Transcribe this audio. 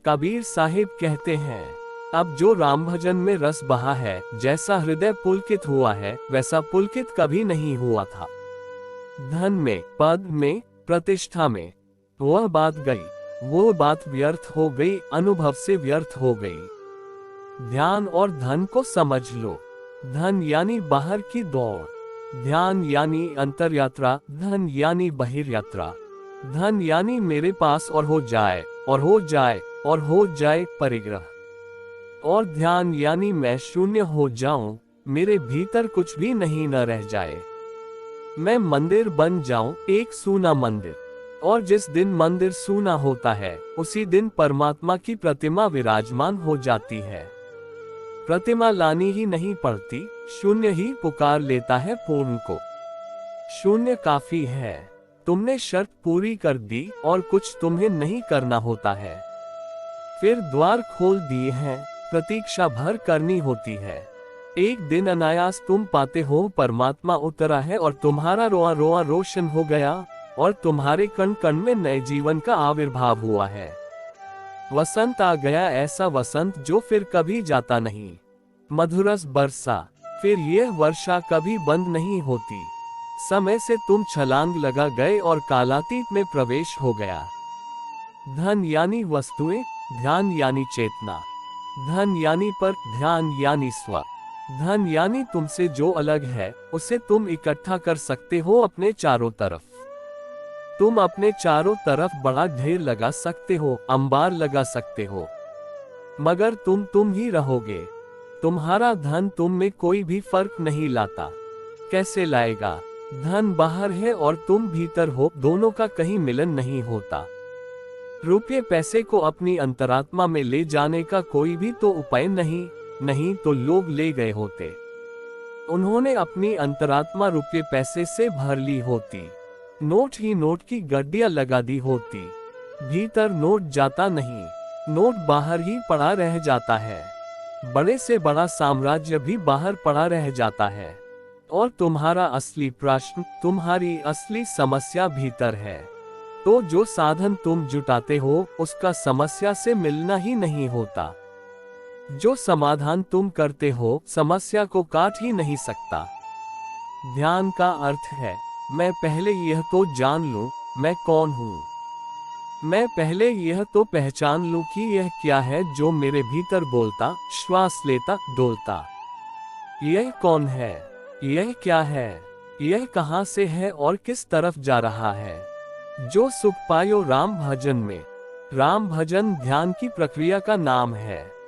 कबीर साहिब कहते हैं, अब जो राम भजन में रस बहा है, जैसा हृदय पुलकित हुआ है, वैसा पुलकित कभी नहीं हुआ था। धन में, पद में, प्रतिष्ठा में वह बात गई, वो बात व्यर्थ हो गई, अनुभव से व्यर्थ हो गई। ध्यान और धन को समझ लो। धन यानी बाहर की दौड़, ध्यान यानी अंतर यात्रा, धन यानी बहिर यात्रा। धन यानी मेरे पास और हो जाए, और हो जाए, और हो जाए परिग्रह। और ध्यान यानी मैं शून्य हो जाऊं, मेरे भीतर कुछ भी नहीं न रह जाए। मैं मंदिर बन जाऊं, एक सूना मंदिर। और जिस दिन मंदिर सूना होता है, उसी दिन परमात्मा की प्रतिमा विराजमान हो जाती है। प्रतिमा लानी ही नहीं पड़ती, शून्य ही पुकार लेता है पूर्ण को। शून्य काफी है। तुमने शर्त पूरी कर दी और कुछ तुम्हें नहीं करना होता है। फिर द्वार खोल दिए हैं, प्रतीक्षा भर करनी होती है। एक दिन अनायास तुम पाते हो परमात्मा उतरा है और तुम्हारा रोआ रोआ रोशन हो गया, और तुम्हारे कण कण में नए जीवन का आविर्भाव हुआ है। वसंत आ गया, ऐसा वसंत जो फिर कभी जाता नहीं। मधुरस बरसा, फिर यह वर्षा कभी बंद नहीं होती। समय से तुम छलांग लगा गए और कालातीत में प्रवेश हो गया। धन यानी वस्तुएं, ध्यान यानी चेतना। धन यानी पर, ध्यान यानी स्व। धन यानी तुमसे जो अलग है, उसे तुम इकट्ठा कर सकते हो अपने चारों तरफ। तुम अपने चारों तरफ बड़ा ढेर लगा सकते हो, अंबार लगा सकते हो, मगर तुम ही रहोगे। तुम्हारा धन तुम में कोई भी फर्क नहीं लाता। कैसे लाएगा? धन बाहर है और तुम भीतर हो, दोनों का कहीं मिलन नहीं होता। रुपये पैसे को अपनी अंतरात्मा में ले जाने का कोई भी तो उपाय नहीं तो लोग ले गए होते। उन्होंने अपनी अंतरात्मा रुपये पैसे से भर ली होती, नोट ही नोट की गड्डियां लगा दी होती। भीतर नोट जाता नहीं, नोट बाहर ही पड़ा रह जाता है। बड़े से बड़ा साम्राज्य भी बाहर पड़ा रह जाता है। और तुम्हारा असली प्रश्न, तुम्हारी असली समस्या भीतर है। तो जो साधन तुम जुटाते हो, उसका समस्या से मिलना ही नहीं होता। जो समाधान तुम करते हो, समस्या को काट ही नहीं सकता। ध्यान का अर्थ है, मैं पहले यह तो जान लूं, मैं कौन हूं। मैं पहले यह तो पहचान लूं कि यह क्या है जो मेरे भीतर बोलता, श्वास लेता, डोलता। यह कौन है? यह क्या है? यह कहां से है और किस तरफ जा रहा है? जो सुख पायो राम भजन में। राम भजन ध्यान की प्रक्रिया का नाम है।